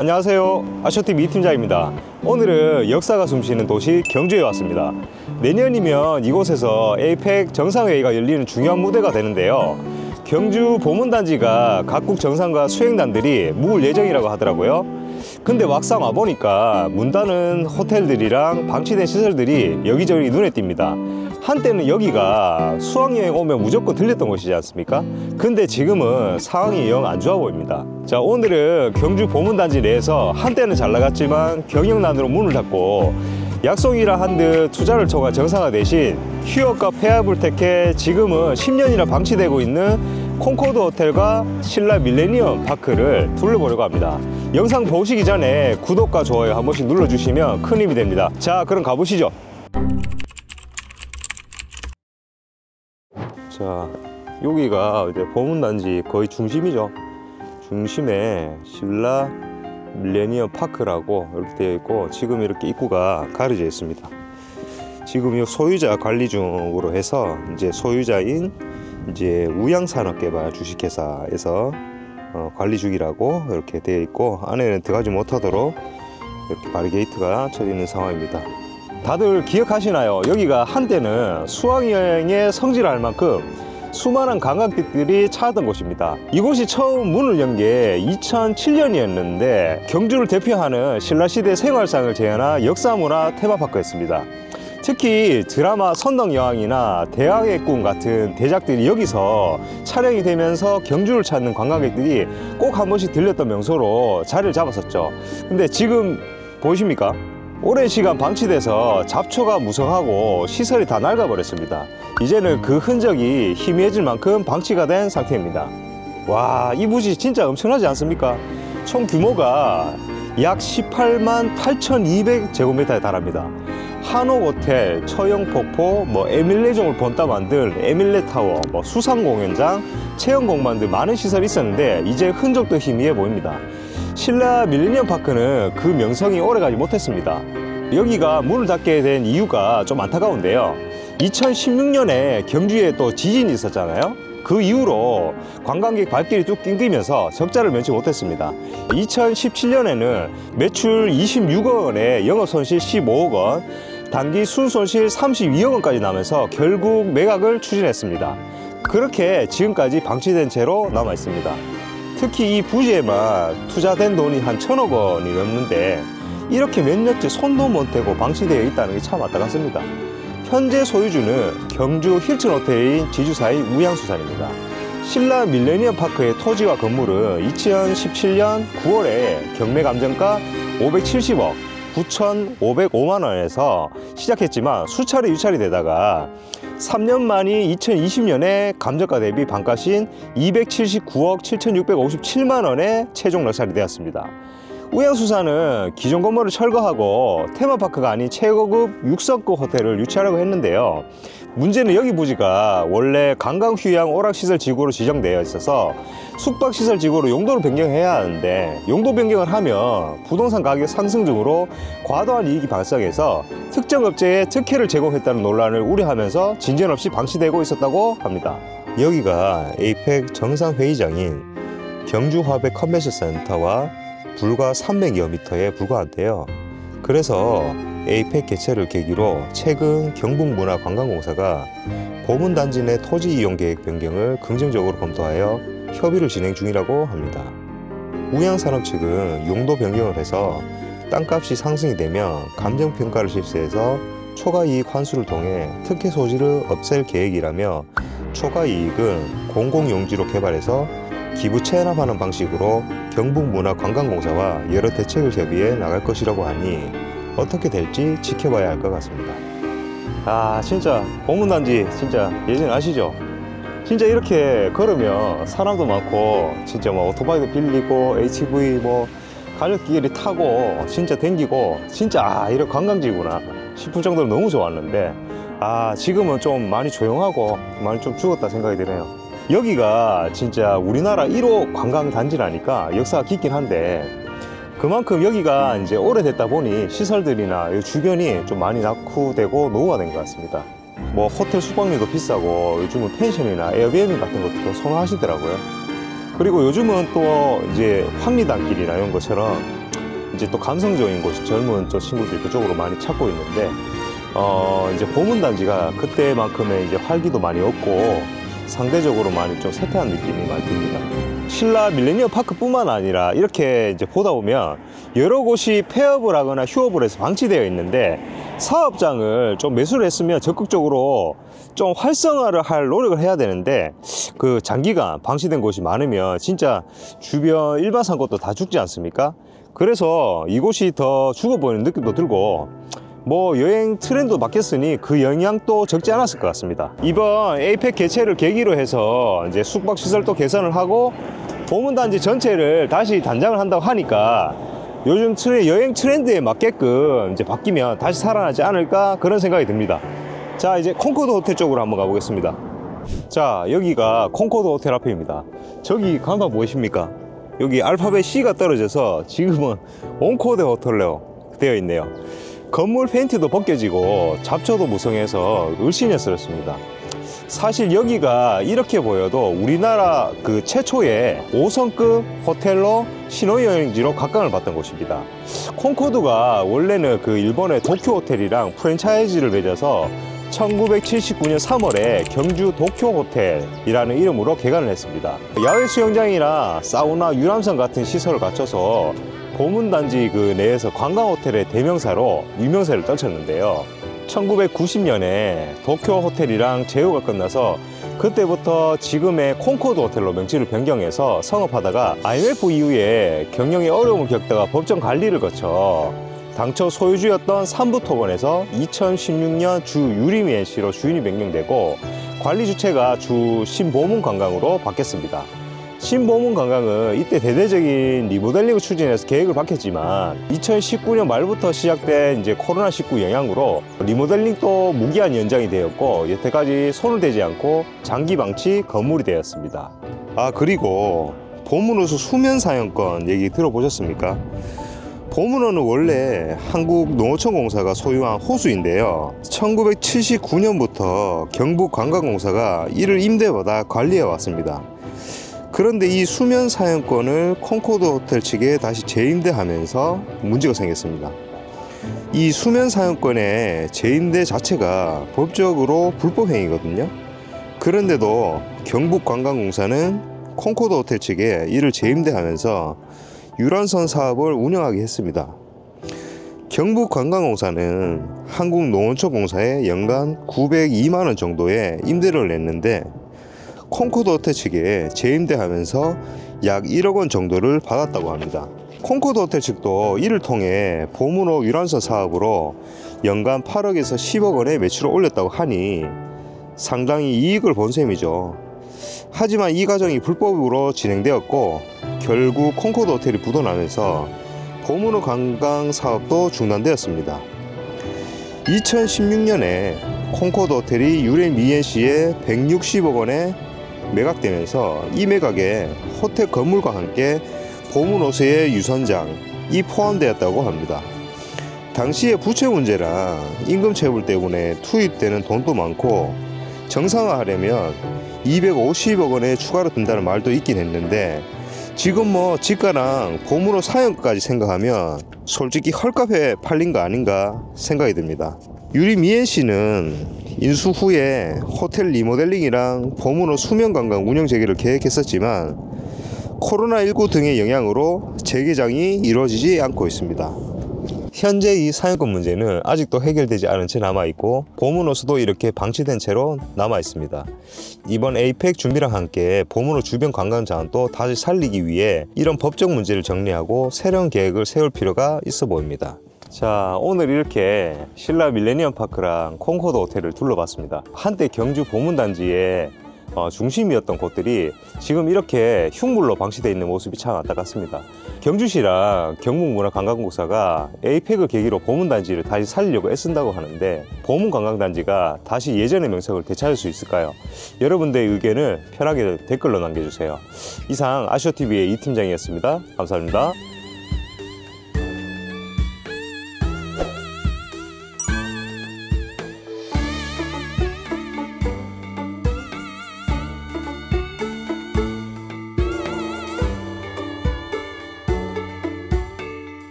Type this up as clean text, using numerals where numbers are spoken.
안녕하세요, 아쇼TV 이팀장입니다. 오늘은 역사가 숨쉬는 도시 경주에 왔습니다. 내년이면 이곳에서 에이펙 정상회의가 열리는 중요한 무대가 되는데요, 경주 보문단지가 각국 정상과 수행단들이 묵을 예정이라고 하더라고요. 근데 막상 와보니까 문 닫은 호텔들이랑 방치된 시설들이 여기저기 눈에 띕니다. 한때는 여기가 수학여행 오면 무조건 들렸던 곳이지 않습니까? 근데 지금은 상황이 영 안 좋아 보입니다. 자, 오늘은 경주 보문단지 내에서 한때는 잘 나갔지만 경영난으로 문을 닫고 약속이라 한 듯 투자를 통한 정상화 대신 휴업과 폐업을 택해 지금은 10년이나 방치되고 있는 콩코드 호텔과 신라 밀레니엄 파크를 둘러보려고 합니다. 영상 보시기 전에 구독과 좋아요 한 번씩 눌러주시면 큰 힘이 됩니다. 자, 그럼 가보시죠. 자, 여기가 이제 보문단지 거의 중심이죠. 중심에 신라 밀레니엄 파크라고 이렇게 되어 있고, 지금 이렇게 입구가 가려져 있습니다. 지금 이 소유자 관리 중으로 해서 이제 소유자인 이제 우양산업개발 주식회사에서 관리 중이라고 이렇게 되어 있고, 안에는 들어가지 못하도록 이렇게 바리게이트가 쳐져 있는 상황입니다. 다들 기억하시나요? 여기가 한때는 수학여행의 성지를 할 만큼 수많은 관광객들이 찾았던 곳입니다. 이곳이 처음 문을 연 게 2007년이었는데 경주를 대표하는 신라시대 생활상을 재현한 역사문화 테마파크였습니다. 특히 드라마 선덕여왕이나 대왕의 꿈 같은 대작들이 여기서 촬영이 되면서 경주를 찾는 관광객들이 꼭 한 번씩 들렸던 명소로 자리를 잡았었죠. 근데 지금 보이십니까? 오랜 시간 방치돼서 잡초가 무성하고 시설이 다 낡아버렸습니다. 이제는 그 흔적이 희미해질 만큼 방치가 된 상태입니다. 와, 이 부지 진짜 엄청나지 않습니까? 총 규모가 약 18만 8,200제곱미터에 달합니다. 한옥호텔, 처형폭포, 에밀레종을 본따 만든 에밀레타워, 수상공연장, 체험공원 등 많은 시설이 있었는데 이제 흔적도 희미해 보입니다. 신라 밀레니엄 파크는 그 명성이 오래가지 못했습니다. 여기가 문을 닫게 된 이유가 좀 안타까운데요, 2016년에 경주에 또 지진이 있었잖아요. 그 이후로 관광객 발길이 뚝 끊기면서 적자를 면치 못했습니다. 2017년에는 매출 26억 원에 영업손실 15억 원, 단기 순손실 32억 원까지 나면서 결국 매각을 추진했습니다. 그렇게 지금까지 방치된 채로 남아 있습니다. 특히 이 부지에만 투자된 돈이 한 1,000억 원이 넘는데 이렇게 몇 년째 손도 못 대고 방치되어 있다는 게 참 안타깝습니다. 현재 소유주는 경주 힐튼 호텔인 지주사의 우양수산입니다. 신라 밀레니엄 파크의 토지와 건물은 2017년 9월에 경매감정가 570억 9,505만 원에서 시작했지만 수차례 유찰이 되다가 3년 만인 2020년에 감정가 대비 반값인 279억 7,657만 원에 최종 낙찰이 되었습니다. 우양수산은 기존 건물을 철거하고 테마파크가 아닌 최고급 6성급 호텔을 유치하려고 했는데요, 문제는 여기 부지가 원래 관광휴양 오락시설지구로 지정되어 있어서 숙박시설지구로 용도를 변경해야 하는데, 용도 변경을 하면 부동산 가격 상승 등으로 과도한 이익이 발생해서 특정 업체에 특혜를 제공했다는 논란을 우려하면서 진전 없이 방치되고 있었다고 합니다. 여기가 에이펙 정상회의장인 경주화백 컨벤션센터와 불과 300여 미터에 불과한데요, 그래서 에이펙 개최를 계기로 최근 경북문화관광공사가 보문단지 내 토지 이용 계획 변경을 긍정적으로 검토하여 협의를 진행 중이라고 합니다. 우양산업 측은 용도 변경을 해서 땅값이 상승이 되면 감정평가를 실시해서 초과이익 환수를 통해 특혜 소지를 없앨 계획이라며, 초과이익은 공공용지로 개발해서 기부 체납하는 방식으로 경북문화관광공사와 여러 대책을 협의해 나갈 것이라고 하니 어떻게 될지 지켜봐야 할 것 같습니다. 아, 진짜 보문단지 진짜 예전 아시죠? 진짜 이렇게 걸으면 사람도 많고 진짜 오토바이도 빌리고 HV 가족끼리 타고 진짜 댕기고 진짜 이런 관광지구나 싶을 정도로 너무 좋았는데, 지금은 좀 많이 조용하고 많이 좀 죽었다 생각이 드네요. 여기가 진짜 우리나라 1호 관광단지라니까 역사가 깊긴 한데, 그만큼 여기가 이제 오래됐다 보니 시설들이나 이 주변이 좀 많이 낙후되고 노후가 된 것 같습니다. 호텔 숙박료도 비싸고 요즘은 펜션이나 에어비앤비 같은 것도 선호하시더라고요. 그리고 요즘은 또 이제 황리단길이나 이런 것처럼 이제 또 감성적인 곳이 젊은 또 친구들이 그쪽으로 많이 찾고 있는데 이제 보문단지가 그때만큼의 이제 활기도 많이 없고 상대적으로 많이 좀 쇠퇴한 느낌이 많이 듭니다. 신라 밀레니엄 파크뿐만 아니라 이렇게 이제 보다 보면 여러 곳이 폐업을 하거나 휴업을 해서 방치되어 있는데 사업장을 좀 매수를 했으면 적극적으로 좀 활성화를 할 노력을 해야 되는데 그 장기간 방치된 곳이 많으면 진짜 주변 일반 상권도 다 죽지 않습니까? 그래서 이곳이 더 죽어보이는 느낌도 들고 뭐 여행 트렌드도 바뀌었으니 그 영향도 적지 않았을 것 같습니다. 이번 에이펙 개최를 계기로 해서 이제 숙박시설도 개선을 하고 보문단지 전체를 다시 단장을 한다고 하니까 요즘 여행 트렌드에 맞게끔 이제 바뀌면 다시 살아나지 않을까 그런 생각이 듭니다. 자, 이제 콩코드 호텔 쪽으로 한번 가보겠습니다. 자, 여기가 콩코드 호텔 앞입니다. 저기 간판 보이십니까? 여기 알파벳 C가 떨어져서 지금은 온코드 호텔로 되어 있네요. 건물 페인트도 벗겨지고 잡초도 무성해서 을씨년스럽습니다. 사실 여기가 이렇게 보여도 우리나라 그 최초의 5성급 호텔로 신혼여행지로 각광을 받던 곳입니다. 콩코드가 원래는 그 일본의 도쿄 호텔이랑 프랜차이즈를 맺어서 1979년 3월에 경주 도쿄 호텔이라는 이름으로 개관을 했습니다. 야외 수영장이나 사우나, 유람선 같은 시설을 갖춰서 보문단지 그 내에서 관광호텔의 대명사로 유명세를 떨쳤는데요. 1990년에 도쿄 호텔이랑 제휴가 끝나서 그때부터 지금의 콩코드 호텔로 명칭을 변경해서 성업하다가 IMF 이후에 경영에 어려움을 겪다가 법정 관리를 거쳐 당초 소유주였던 삼부토건에서 2016년 주 유리미엔시로 주인이 변경되고 관리 주체가 주 신보문관광으로 바뀌었습니다. 신보문관광은 이때 대대적인 리모델링을 추진해서 계획을 밝혔지만 2019년 말부터 시작된 이제 코로나19 영향으로 리모델링도 무기한 연장이 되었고 여태까지 손을 대지 않고 장기 방치 건물이 되었습니다. 아, 그리고 보문호수 수면사용권 얘기 들어보셨습니까? 보문호는 원래 한국농어촌공사가 소유한 호수인데요. 1979년부터 경북관광공사가 이를 임대받아 관리해 왔습니다. 그런데 이 수면 사용권을 콩코드 호텔 측에 다시 재임대하면서 문제가 생겼습니다. 이 수면 사용권의 재임대 자체가 법적으로 불법 행위거든요. 그런데도 경북관광공사는 콩코드 호텔 측에 이를 재임대하면서 유람선 사업을 운영하게 했습니다. 경북관광공사는 한국농어촌공사에 연간 902만 원 정도의 임대료를 냈는데 콩코드 호텔 측에 재임대하면서 약 1억 원 정도를 받았다고 합니다. 콩코드 호텔 측도 이를 통해 보문호 유람선 사업으로 연간 8억에서 10억 원의 매출을 올렸다고 하니 상당히 이익을 본 셈이죠. 하지만 이 과정이 불법으로 진행되었고 결국 콩코드 호텔이 부도나면서 보문호 관광 사업도 중단되었습니다. 2016년에 콩코드 호텔이 유레미엔시에 160억 원에 매각되면서 이 매각에 호텔 건물과 함께 보문호수의 유선장이 포함되었다고 합니다. 당시에 부채 문제랑 임금 체불 때문에 투입되는 돈도 많고 정상화하려면 250억 원에 추가로 든다는 말도 있긴 했는데 지금 뭐 지가랑 보문호 사용까지 생각하면 솔직히 헐값에 팔린 거 아닌가 생각이 듭니다. 유리미엔시는 인수 후에 호텔 리모델링이랑 보문호 수면관광 운영 재개를 계획했었지만 코로나19 등의 영향으로 재개장이 이루어지지 않고 있습니다. 현재 이 사용권 문제는 아직도 해결되지 않은 채 남아있고 보문호수도 이렇게 방치된 채로 남아있습니다. 이번 에이펙 준비랑 함께 보문호 주변 관광 자원도 다시 살리기 위해 이런 법적 문제를 정리하고 새로운 계획을 세울 필요가 있어 보입니다. 자, 오늘 이렇게 신라 밀레니엄 파크랑 콩코드 호텔을 둘러봤습니다. 한때 경주 보문단지의 중심이었던 곳들이 지금 이렇게 흉물로 방치되어 있는 모습이 참 안타깝습니다. 경주시랑 경북문화관광공사가 에이펙을 계기로 보문단지를 다시 살리려고 애쓴다고 하는데 보문관광단지가 다시 예전의 명성을 되찾을 수 있을까요? 여러분들의 의견을 편하게 댓글로 남겨주세요. 이상 아시오TV의 이 팀장이었습니다. 감사합니다.